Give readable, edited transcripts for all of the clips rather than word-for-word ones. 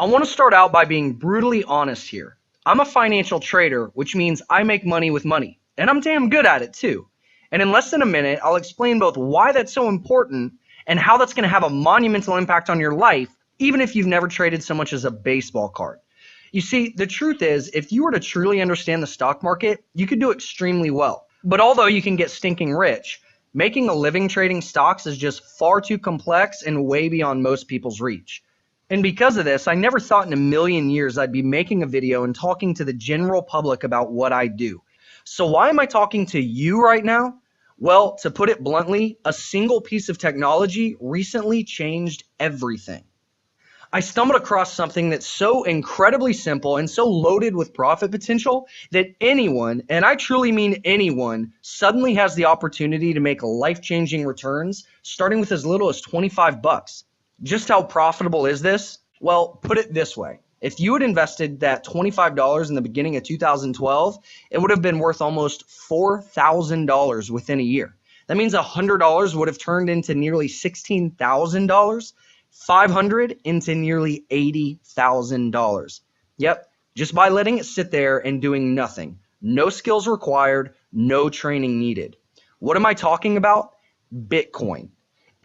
I want to start out by being brutally honest here. I'm a financial trader, which means I make money with money, and I'm damn good at it too. And in less than a minute, I'll explain both why that's so important and how that's going to have a monumental impact on your life, even if you've never traded so much as a baseball card. You see, the truth is, if you were to truly understand the stock market, you could do extremely well. But although you can get stinking rich, making a living trading stocks is just far too complex and way beyond most people's reach. And because of this, I never thought in a million years I'd be making a video and talking to the general public about what I do. So why am I talking to you right now? Well, to put it bluntly, a single piece of technology recently changed everything. I stumbled across something that's so incredibly simple and so loaded with profit potential that anyone, and I truly mean anyone, suddenly has the opportunity to make life-changing returns starting with as little as 25 bucks. Just how profitable is this? Well, put it this way. If you had invested that $25 in the beginning of 2012, it would have been worth almost $4,000 within a year. That means $100 would have turned into nearly $16,000. 500 into nearly $80,000. Yep, just by letting it sit there and doing nothing. No skills required, no training needed. What am I talking about? Bitcoin.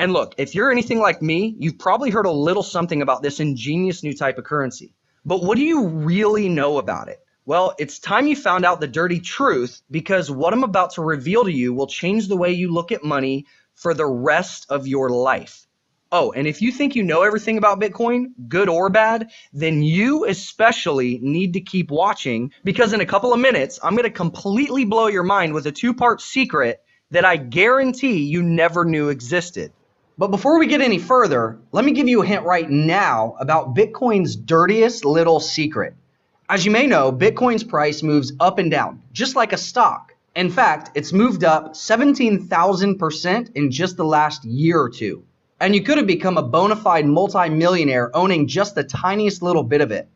And look, if you're anything like me, you've probably heard a little something about this ingenious new type of currency. But what do you really know about it? Well, it's time you found out the dirty truth, because what I'm about to reveal to you will change the way you look at money for the rest of your life. Oh, and if you think you know everything about Bitcoin, good or bad, then you especially need to keep watching, because in a couple of minutes, I'm going to completely blow your mind with a two-part secret that I guarantee you never knew existed. But before we get any further, let me give you a hint right now about Bitcoin's dirtiest little secret. As you may know, Bitcoin's price moves up and down, just like a stock. In fact, it's moved up 17,000% in just the last year or two. And you could have become a bona fide multi-millionaire owning just the tiniest little bit of it.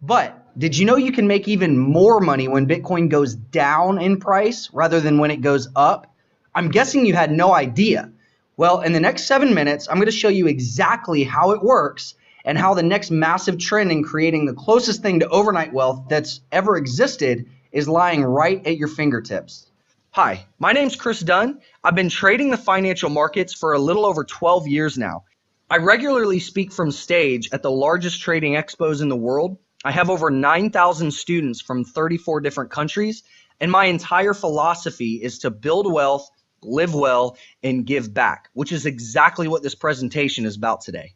But did you know you can make even more money when Bitcoin goes down in price rather than when it goes up? I'm guessing you had no idea. Well, in the next 7 minutes, I'm going to show you exactly how it works and how the next massive trend in creating the closest thing to overnight wealth that's ever existed is lying right at your fingertips. Hi, my name's Chris Dunn. I've been trading the financial markets for a little over 12 years now. I regularly speak from stage at the largest trading expos in the world. I have over 9,000 students from 34 different countries, and my entire philosophy is to build wealth, live well, and give back, which is exactly what this presentation is about today.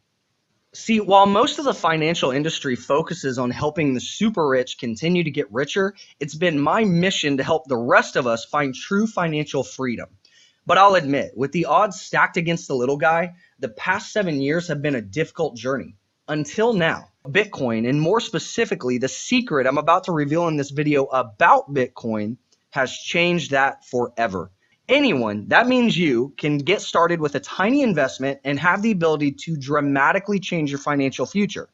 See, while most of the financial industry focuses on helping the super rich continue to get richer, it's been my mission to help the rest of us find true financial freedom. But I'll admit, with the odds stacked against the little guy, the past 7 years have been a difficult journey. Until now, Bitcoin, and more specifically, the secret I'm about to reveal in this video about Bitcoin, has changed that forever. Anyone, that means you, can get started with a tiny investment and have the ability to dramatically change your financial future.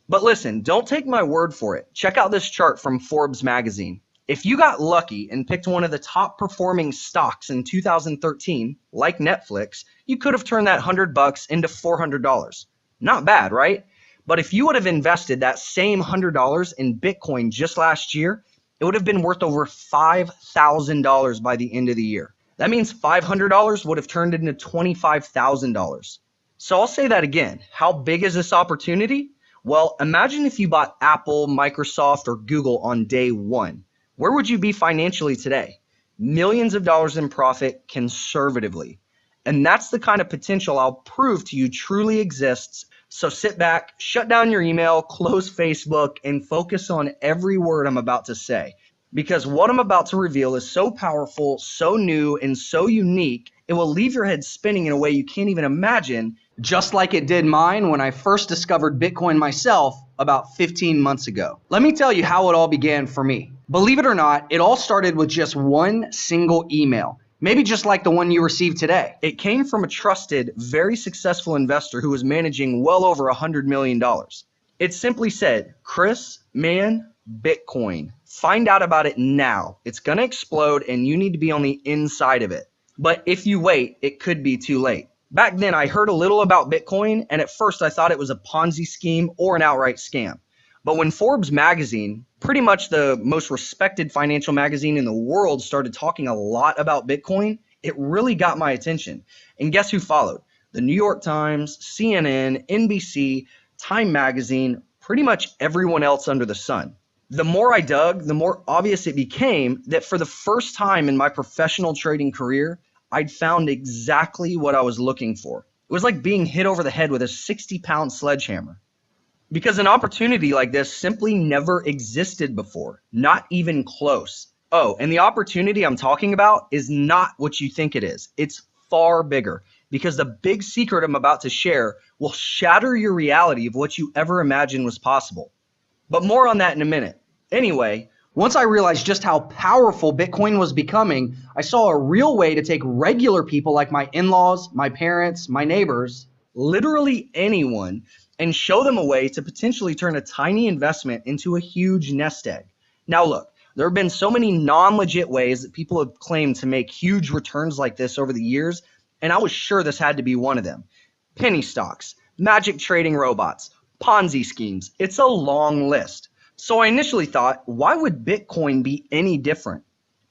But listen, don't take my word for it. Check out this chart from Forbes magazine. If you got lucky and picked one of the top performing stocks in 2013, like Netflix, you could have turned that $100 into $400. Not bad, right? But if you would have invested that same $100 in Bitcoin just last year, it would have been worth over $5,000 by the end of the year. That means $500 would have turned into $25,000. So I'll say that again. How big is this opportunity? Well, imagine if you bought Apple, Microsoft, or Google on day one. Where would you be financially today? Millions of dollars in profit conservatively. And that's the kind of potential I'll prove to you truly exists. So sit back, shut down your email, close Facebook, and focus on every word I'm about to say. Because what I'm about to reveal is so powerful, so new, and so unique, it will leave your head spinning in a way you can't even imagine, just like it did mine when I first discovered Bitcoin myself about 15 months ago. Let me tell you how it all began for me. Believe it or not, it all started with just one single email. Maybe just like the one you received today. It came from a trusted, very successful investor who was managing well over $100 million. It simply said, Chris, man, Bitcoin. Find out about it now. It's going to explode and you need to be on the inside of it. But if you wait, it could be too late. Back then, I heard a little about Bitcoin, and at first I thought it was a Ponzi scheme or an outright scam. But when Forbes magazine, pretty much the most respected financial magazine in the world, started talking a lot about Bitcoin, it really got my attention. And guess who followed? The New York Times, CNN, NBC, Time Magazine, pretty much everyone else under the sun. The more I dug, the more obvious it became that for the first time in my professional trading career, I'd found exactly what I was looking for. It was like being hit over the head with a 60-pound sledgehammer. Because an opportunity like this simply never existed before, not even close. Oh, and the opportunity I'm talking about is not what you think it is. It's far bigger, because the big secret I'm about to share will shatter your reality of what you ever imagined was possible. But more on that in a minute. Anyway, once I realized just how powerful Bitcoin was becoming, I saw a real way to take regular people like my in-laws, my parents, my neighbors, literally anyone, and show them a way to potentially turn a tiny investment into a huge nest egg. Now look, there have been so many non-legit ways that people have claimed to make huge returns like this over the years, and I was sure this had to be one of them. Penny stocks, magic trading robots, Ponzi schemes, it's a long list. So I initially thought, why would Bitcoin be any different?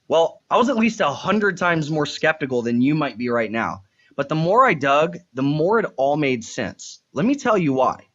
Well, I was at least 100 times more skeptical than you might be right now. But the more I dug, the more it all made sense. Let me tell you why.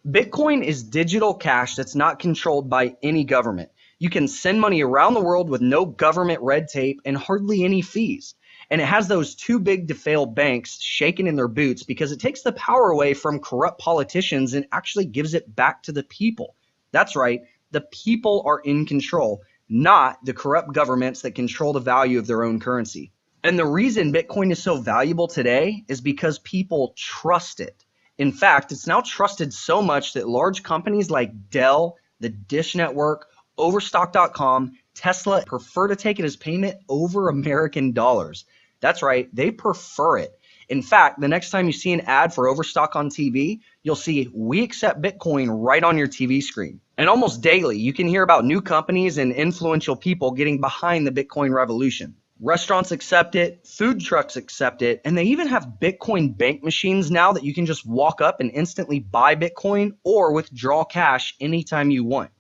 Bitcoin is digital cash that's not controlled by any government. You can send money around the world with no government red tape and hardly any fees. And it has those too big to fail banks shaking in their boots because it takes the power away from corrupt politicians and actually gives it back to the people. That's right, the people are in control, not the corrupt governments that control the value of their own currency. And the reason Bitcoin is so valuable today is because people trust it. In fact, it's now trusted so much that large companies like Dell, the Dish Network, Overstock.com, Tesla prefer to take it as payment over American dollars. That's right, they prefer it. In fact, the next time you see an ad for Overstock on TV, you'll see "We accept Bitcoin" right on your TV screen. And almost daily, you can hear about new companies and influential people getting behind the Bitcoin revolution. Restaurants accept it, food trucks accept it, and they even have Bitcoin bank machines now that you can just walk up and instantly buy Bitcoin or withdraw cash anytime you want.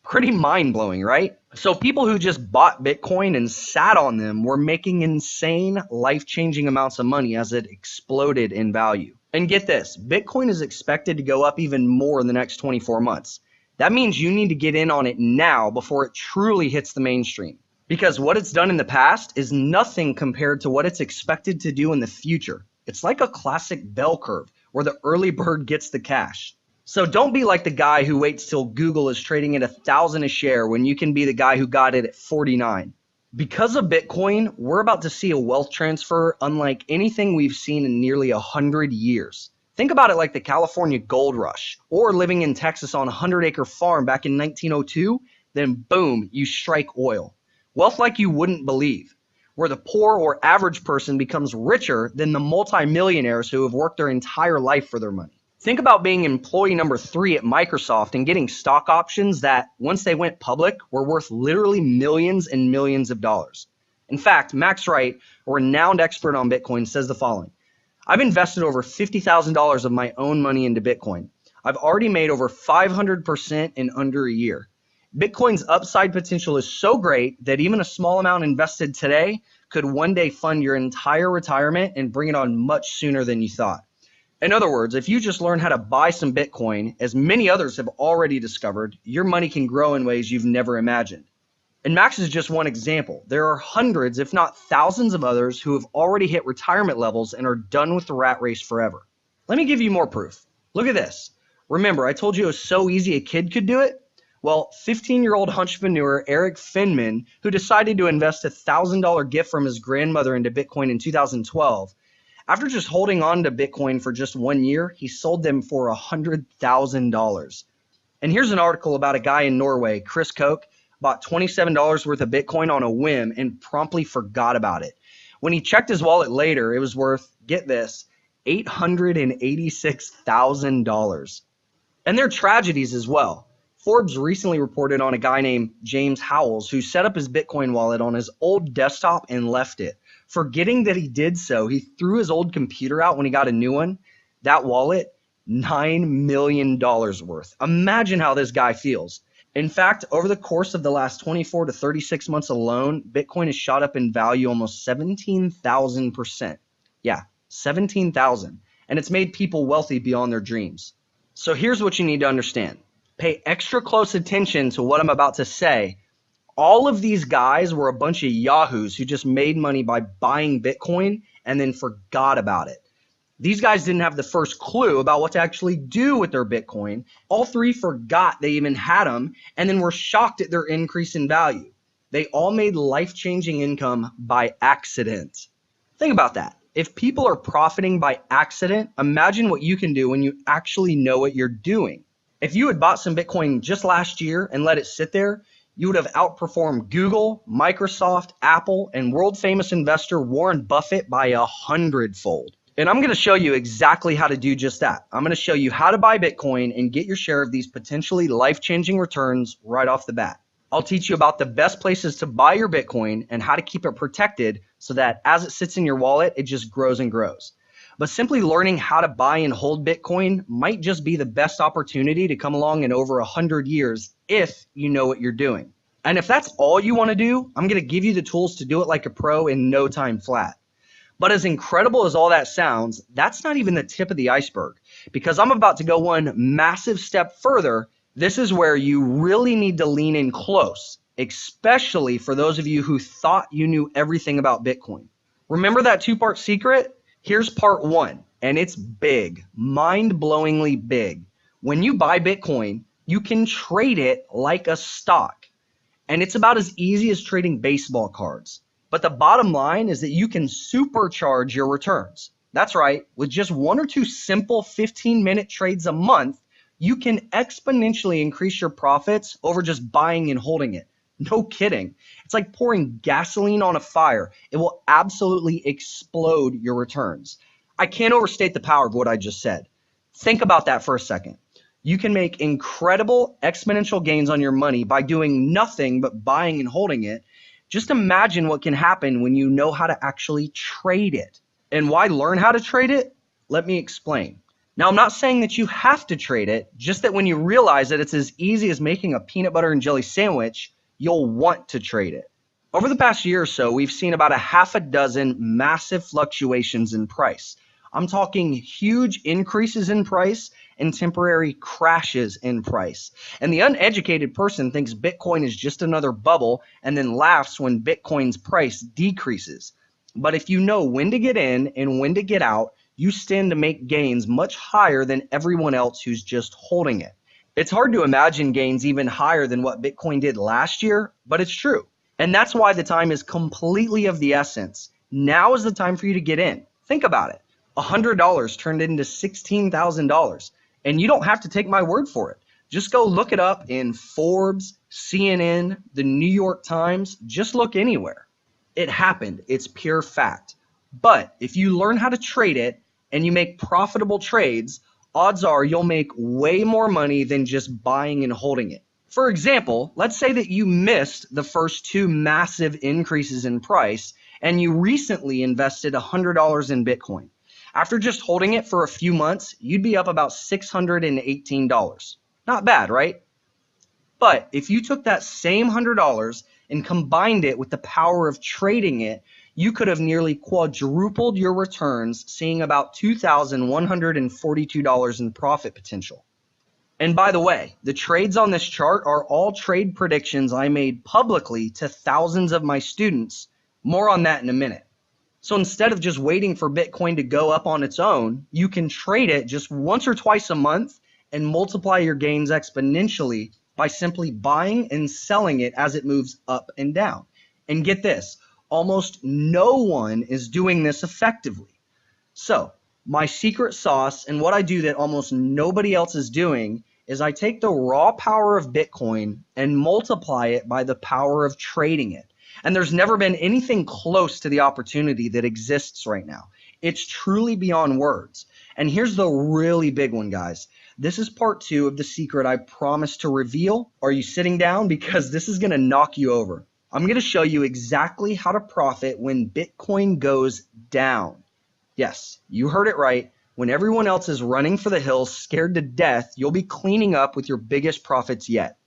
Pretty mind-blowing, right? So people who just bought Bitcoin and sat on them were making insane, life-changing amounts of money as it exploded in value. And get this, Bitcoin is expected to go up even more in the next 24 months. That means you need to get in on it now before it truly hits the mainstream. Because what it's done in the past is nothing compared to what it's expected to do in the future. It's like a classic bell curve where the early bird gets the cash. So don't be like the guy who waits till Google is trading at 1,000 a share when you can be the guy who got it at 49. Because of Bitcoin, we're about to see a wealth transfer unlike anything we've seen in nearly 100 years. Think about it like the California gold rush, or living in Texas on a 100-acre farm back in 1902, then boom, you strike oil. Wealth like you wouldn't believe, where the poor or average person becomes richer than the multimillionaires who have worked their entire life for their money. Think about being employee number 3 at Microsoft and getting stock options that, once they went public, were worth literally millions and millions of dollars. In fact, Max Wright, a renowned expert on Bitcoin, says the following: I've invested over $50,000 of my own money into Bitcoin. I've already made over 500% in under a year. Bitcoin's upside potential is so great that even a small amount invested today could one day fund your entire retirement and bring it on much sooner than you thought. In other words, if you just learn how to buy some Bitcoin, as many others have already discovered, your money can grow in ways you've never imagined. And Max is just one example. There are hundreds, if not thousands of others who have already hit retirement levels and are done with the rat race forever. Let me give you more proof. Look at this. Remember, I told you it was so easy a kid could do it? Well, 15-year-old entrepreneur Eric Finman, who decided to invest a $1,000 gift from his grandmother into Bitcoin in 2012, after just holding on to Bitcoin for just 1 year, he sold them for $100,000. And here's an article about a guy in Norway, Chris Koch, bought $27 worth of Bitcoin on a whim and promptly forgot about it. When he checked his wallet later, it was worth, get this, $886,000. And there are tragedies as well. Forbes recently reported on a guy named James Howells who set up his Bitcoin wallet on his old desktop and left it. Forgetting that he did so, he threw his old computer out when he got a new one. That wallet, $9 million worth. Imagine how this guy feels. In fact, over the course of the last 24 to 36 months alone, Bitcoin has shot up in value almost 17,000%. Yeah, 17,000. And it's made people wealthy beyond their dreams. So here's what you need to understand. Pay extra close attention to what I'm about to say. All of these guys were a bunch of yahoos who just made money by buying Bitcoin and then forgot about it. These guys didn't have the first clue about what to actually do with their Bitcoin. All three forgot they even had them and then were shocked at their increase in value. They all made life-changing income by accident. Think about that. If people are profiting by accident, imagine what you can do when you actually know what you're doing. If you had bought some Bitcoin just last year and let it sit there, you would have outperformed Google, Microsoft, Apple, and world-famous investor Warren Buffett by 100-fold. And I'm going to show you exactly how to do just that. I'm going to show you how to buy Bitcoin and get your share of these potentially life-changing returns right off the bat. I'll teach you about the best places to buy your Bitcoin and how to keep it protected so that as it sits in your wallet, it just grows and grows. But simply learning how to buy and hold Bitcoin might just be the best opportunity to come along in over 100 years if you know what you're doing. And if that's all you want to do, I'm going to give you the tools to do it like a pro in no time flat. But as incredible as all that sounds, that's not even the tip of the iceberg, because I'm about to go one massive step further. This is where you really need to lean in close, especially for those of you who thought you knew everything about Bitcoin. Remember that two-part secret? Here's part one, and it's big, mind-blowingly big. When you buy Bitcoin, you can trade it like a stock, and it's about as easy as trading baseball cards. But the bottom line is that you can supercharge your returns. That's right. With just one or two simple 15-minute trades a month, you can exponentially increase your profits over just buying and holding it. No kidding. It's like pouring gasoline on a fire. It will absolutely explode your returns. I can't overstate the power of what I just said. Think about that for a second. You can make incredible exponential gains on your money by doing nothing but buying and holding it. Just imagine what can happen when you know how to actually trade it. And why learn how to trade it? Let me explain. Now, I'm not saying that you have to trade it, just that when you realize that it's as easy as making a peanut butter and jelly sandwich, you'll want to trade it. Over the past year or so, we've seen about a half a dozen massive fluctuations in price. I'm talking huge increases in price and temporary crashes in price. And the uneducated person thinks Bitcoin is just another bubble and then laughs when Bitcoin's price decreases. But if you know when to get in and when to get out, you stand to make gains much higher than everyone else who's just holding it. It's hard to imagine gains even higher than what Bitcoin did last year, but it's true. And that's why the time is completely of the essence. Now is the time for you to get in. Think about it. $100 turned into $16,000. And you don't have to take my word for it. Just go look it up in Forbes, CNN, the New York Times. Just look anywhere. It happened. It's pure fact. But if you learn how to trade it and you make profitable trades, odds are you'll make way more money than just buying and holding it. For example, let's say that you missed the first two massive increases in price and you recently invested $100 in Bitcoin. After just holding it for a few months, you'd be up about $618. Not bad, right? But if you took that same $100 and combined it with the power of trading it, you could have nearly quadrupled your returns, seeing about $2,142 in profit potential. And by the way, the trades on this chart are all trade predictions I made publicly to thousands of my students. More on that in a minute. So instead of just waiting for Bitcoin to go up on its own, you can trade it just once or twice a month and multiply your gains exponentially by simply buying and selling it as it moves up and down. And get this, almost no one is doing this effectively. So my secret sauce and what I do that almost nobody else is doing is I take the raw power of Bitcoin and multiply it by the power of trading it. And there's never been anything close to the opportunity that exists right now. It's truly beyond words. And here's the really big one, guys. This is part 2 of the secret I promised to reveal. Are you sitting down? Because this is going to knock you over. I'm going to show you exactly how to profit when Bitcoin goes down. Yes, you heard it right. When everyone else is running for the hills, scared to death, you'll be cleaning up with your biggest profits yet.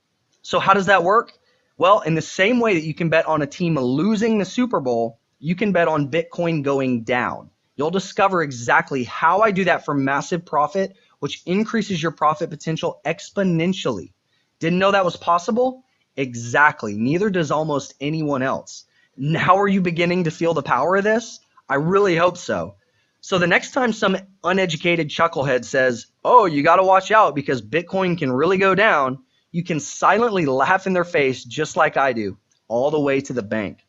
So how does that work? Well, in the same way that you can bet on a team losing the Super Bowl, you can bet on Bitcoin going down. You'll discover exactly how I do that for massive profit, which increases your profit potential exponentially. Didn't know that was possible? Exactly. Neither does almost anyone else. Now are you beginning to feel the power of this? I really hope so. So the next time some uneducated chucklehead says, "Oh, you got to watch out because Bitcoin can really go down," you can silently laugh in their face just like I do, all the way to the bank.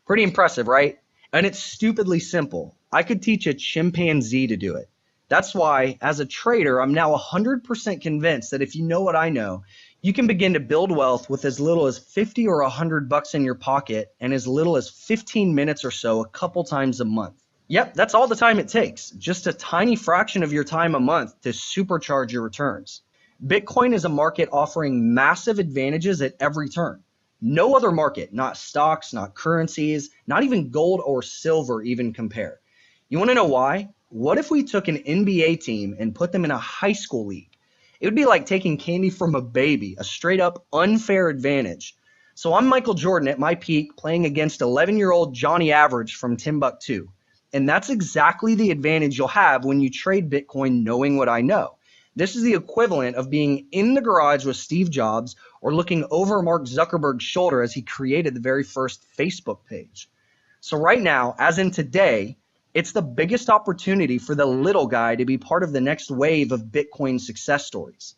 Pretty impressive, right? And it's stupidly simple. I could teach a chimpanzee to do it. That's why, as a trader, I'm now 100% convinced that if you know what I know, you can begin to build wealth with as little as 50 or $100 in your pocket and as little as 15 minutes or so a couple times a month. Yep, that's all the time it takes. Just a tiny fraction of your time a month to supercharge your returns. Bitcoin is a market offering massive advantages at every turn. No other market, not stocks, not currencies, not even gold or silver even compare. You want to know why? What if we took an NBA team and put them in a high school league? It would be like taking candy from a baby, a straight up unfair advantage. So I'm Michael Jordan at my peak playing against 11-year-old Johnny Average from Timbuktu. And that's exactly the advantage you'll have when you trade Bitcoin knowing what I know. This is the equivalent of being in the garage with Steve Jobs or looking over Mark Zuckerberg's shoulder as he created the very first Facebook page. So right now, as in today, it's the biggest opportunity for the little guy to be part of the next wave of Bitcoin success stories.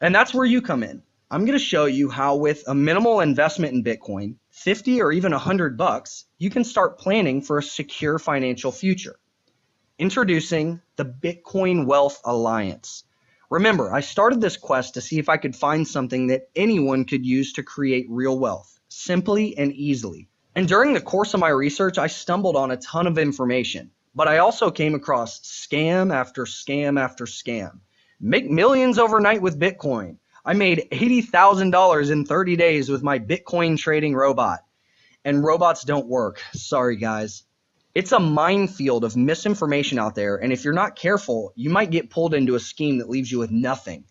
And that's where you come in. I'm going to show you how with a minimal investment in Bitcoin, 50 or even $100, you can start planning for a secure financial future. Introducing the Bitcoin Wealth Alliance. Remember, I started this quest to see if I could find something that anyone could use to create real wealth, simply and easily. And during the course of my research, I stumbled on a ton of information, but I also came across scam after scam after scam. Make millions overnight with Bitcoin. I made $80,000 in 30 days with my Bitcoin trading robot. And robots don't work. Sorry, guys. It's a minefield of misinformation out there, and if you're not careful, you might get pulled into a scheme that leaves you with nothing.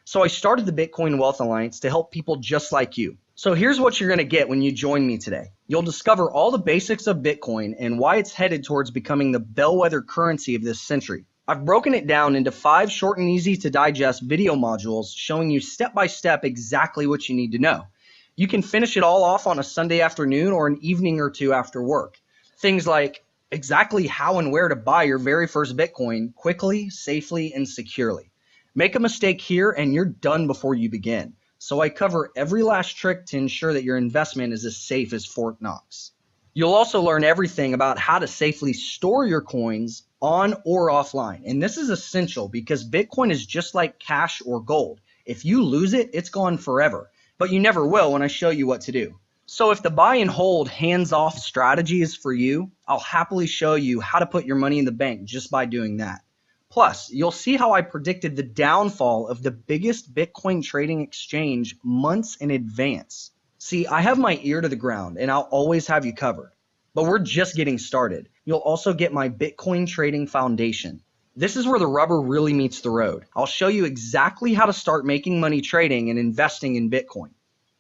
So I started the Bitcoin Wealth Alliance to help people just like you. So here's what you're going to get when you join me today. You'll discover all the basics of Bitcoin and why it's headed towards becoming the bellwether currency of this century. I've broken it down into 5 short and easy to digest video modules showing you step by step exactly what you need to know. You can finish it all off on a Sunday afternoon or an evening or two after work. Things like exactly how and where to buy your very first Bitcoin quickly, safely, and securely. Make a mistake here and you're done before you begin. So I cover every last trick to ensure that your investment is as safe as Fort Knox. You'll also learn everything about how to safely store your coins on or offline. And this is essential because Bitcoin is just like cash or gold. If you lose it, it's gone forever. But you never will when I show you what to do. So if the buy and hold hands-off strategy is for you, I'll happily show you how to put your money in the bank just by doing that. Plus, you'll see how I predicted the downfall of the biggest Bitcoin trading exchange months in advance. See, I have my ear to the ground and I'll always have you covered. But we're just getting started. You'll also get my Bitcoin Trading Foundation. This is where the rubber really meets the road. I'll show you exactly how to start making money trading and investing in Bitcoin.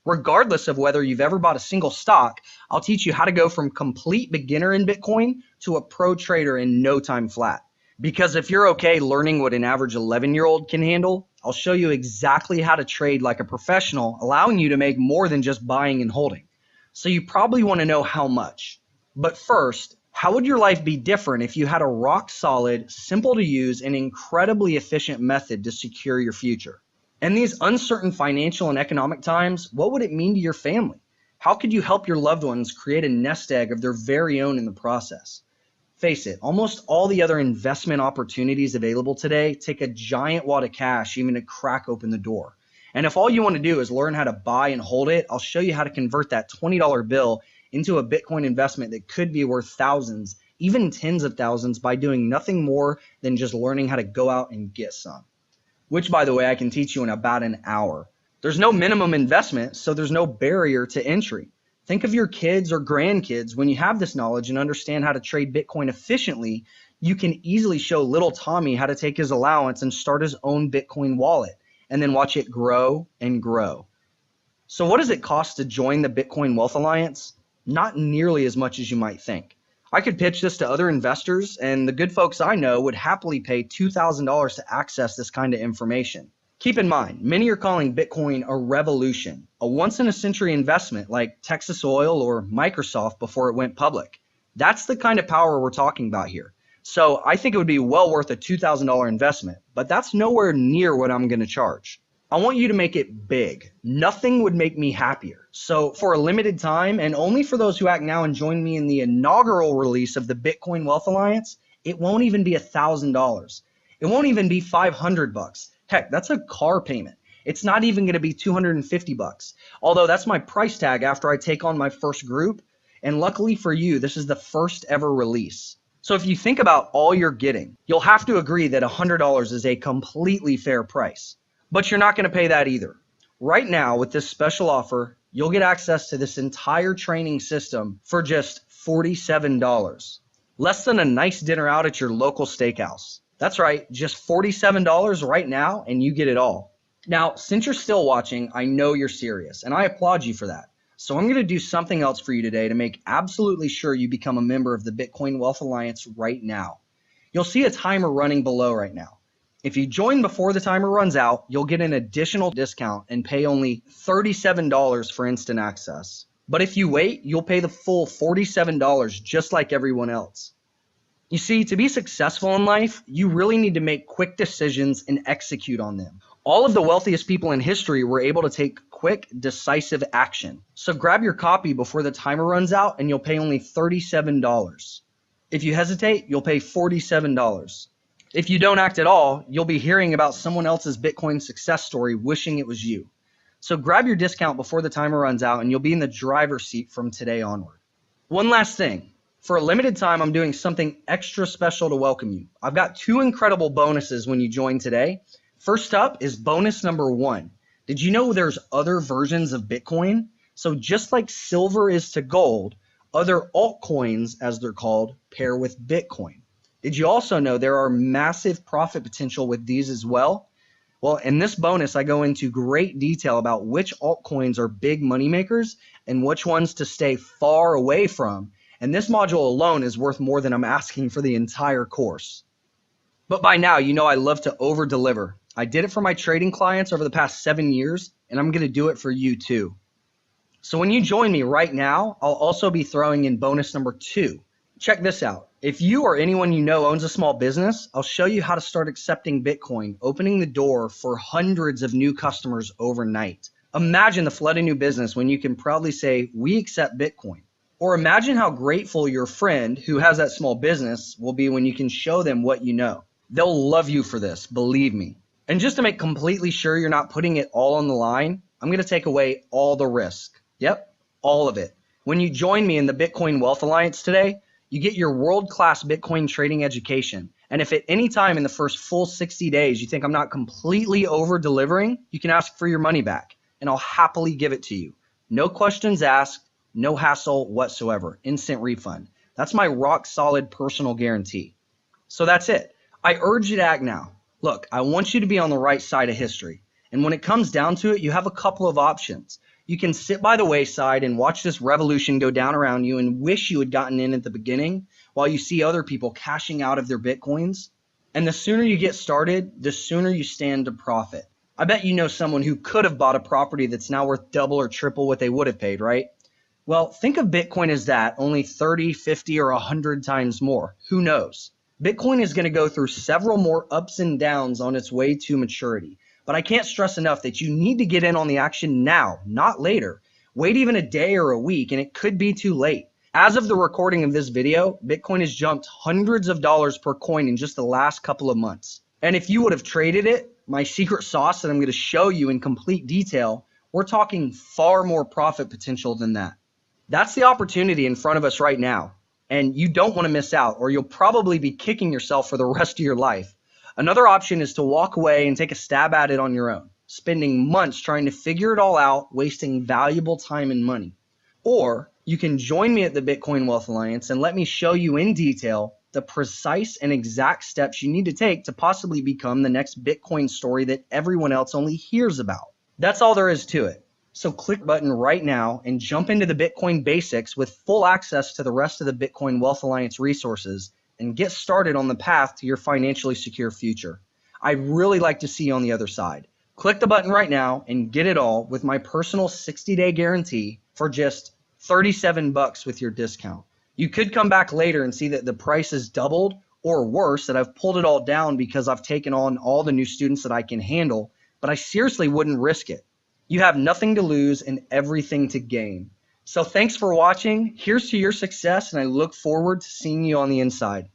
Regardless of whether you've ever bought a single stock, I'll teach you how to go from complete beginner in Bitcoin to a pro trader in no time flat. Because if you're okay learning what an average 11-year-old can handle, I'll show you exactly how to trade like a professional, allowing you to make more than just buying and holding. So you probably want to know how much. But first, how would your life be different if you had a rock-solid, simple to use, and incredibly efficient method to secure your future? In these uncertain financial and economic times, what would it mean to your family? How could you help your loved ones create a nest egg of their very own in the process? Face it, almost all the other investment opportunities available today take a giant wad of cash even to crack open the door. And if all you want to do is learn how to buy and hold it, I'll show you how to convert that $20 bill into a Bitcoin investment that could be worth thousands, even tens of thousands, by doing nothing more than just learning how to go out and get some. Which, by the way, I can teach you in about an hour. There's no minimum investment, so there's no barrier to entry. Think of your kids or grandkids. When you have this knowledge and understand how to trade Bitcoin efficiently, You can easily show little Tommy how to take his allowance and start his own Bitcoin wallet and then watch it grow and grow. So what does it cost to join the Bitcoin Wealth Alliance? Not nearly as much as you might think. I could pitch this to other investors, and the good folks I know would happily pay $2,000 to access this kind of information. Keep in mind, many are calling Bitcoin a revolution, a once-in-a-century investment like Texas Oil or Microsoft before it went public. That's the kind of power we're talking about here. So I think it would be well worth a $2,000 investment, but that's nowhere near what I'm going to charge. I want you to make it big. Nothing would make me happier. So for a limited time, and only for those who act now and join me in the inaugural release of the Bitcoin Wealth Alliance, it won't even be $1,000. It won't even be $500. Heck, that's a car payment. It's not even going to be $250. Although that's my price tag after I take on my first group. And luckily for you, this is the first ever release. So if you think about all you're getting, you'll have to agree that $100 is a completely fair price. But you're not going to pay that either. Right now, with this special offer, you'll get access to this entire training system for just $47. Less than a nice dinner out at your local steakhouse. That's right, just $47 right now, and you get it all. Now, since you're still watching, I know you're serious, and I applaud you for that. So I'm going to do something else for you today to make absolutely sure you become a member of the Bitcoin Wealth Alliance right now. You'll see a timer running below right now. If you join before the timer runs out, you'll get an additional discount and pay only $37 for instant access. But if you wait, you'll pay the full $47 just like everyone else. You see, to be successful in life, you really need to make quick decisions and execute on them. All of the wealthiest people in history were able to take quick, decisive action. So grab your copy before the timer runs out and you'll pay only $37. If you hesitate, you'll pay $47. If you don't act at all, you'll be hearing about someone else's Bitcoin success story wishing it was you. So grab your discount before the timer runs out and you'll be in the driver's seat from today onward. One last thing. For a limited time, I'm doing something extra special to welcome you. I've got 2 incredible bonuses when you join today. First up is bonus number 1. Did you know there's other versions of Bitcoin? So just like silver is to gold, other altcoins, as they're called, pair with Bitcoin. Did you also know there are massive profit potential with these as well? Well, in this bonus, I go into great detail about which altcoins are big money makers and which ones to stay far away from. And this module alone is worth more than I'm asking for the entire course. But by now, you know I love to over-deliver. I did it for my trading clients over the past 7 years, and I'm going to do it for you too. So when you join me right now, I'll also be throwing in bonus number 2. Check this out. If you or anyone you know owns a small business, I'll show you how to start accepting Bitcoin, opening the door for hundreds of new customers overnight. Imagine the flood of new business when you can proudly say, we accept Bitcoin. Or imagine how grateful your friend who has that small business will be when you can show them what you know. They'll love you for this, believe me. And just to make completely sure you're not putting it all on the line, I'm going to take away all the risk. Yep, all of it. When you join me in the Bitcoin Wealth Alliance today, you get your world-class Bitcoin trading education. And if at any time in the first full 60 days you think I'm not completely over-delivering, you can ask for your money back, and I'll happily give it to you. No questions asked, no hassle whatsoever, instant refund. That's my rock-solid personal guarantee. So that's it. I urge you to act now. Look, I want you to be on the right side of history. And when it comes down to it, you have a couple of options. You can sit by the wayside and watch this revolution go down around you and wish you had gotten in at the beginning while you see other people cashing out of their Bitcoins. And the sooner you get started, the sooner you stand to profit. I bet you know someone who could have bought a property that's now worth double or triple what they would have paid, right? Well, think of Bitcoin as that, only 30, 50, or 100 times more. Who knows? Bitcoin is going to go through several more ups and downs on its way to maturity. But I can't stress enough that you need to get in on the action now, not later. Wait even a day or a week, and it could be too late. As of the recording of this video, Bitcoin has jumped hundreds of dollars per coin in just the last couple of months. And if you would have traded it, my secret sauce that I'm going to show you in complete detail, we're talking far more profit potential than that. That's the opportunity in front of us right now. And you don't want to miss out, or you'll probably be kicking yourself for the rest of your life. Another option is to walk away and take a stab at it on your own, spending months trying to figure it all out, wasting valuable time and money. Or you can join me at the Bitcoin Wealth Alliance and let me show you in detail the precise and exact steps you need to take to possibly become the next Bitcoin story that everyone else only hears about. That's all there is to it. So click the button right now and jump into the Bitcoin basics with full access to the rest of the Bitcoin Wealth Alliance resources and get started on the path to your financially secure future. I'd really like to see you on the other side. Click the button right now and get it all with my personal 60-day guarantee for just $37 with your discount. You could come back later and see that the price has doubled, or worse, that I've pulled it all down because I've taken on all the new students that I can handle, but I seriously wouldn't risk it. You have nothing to lose and everything to gain. So thanks for watching. Here's to your success, and I look forward to seeing you on the inside.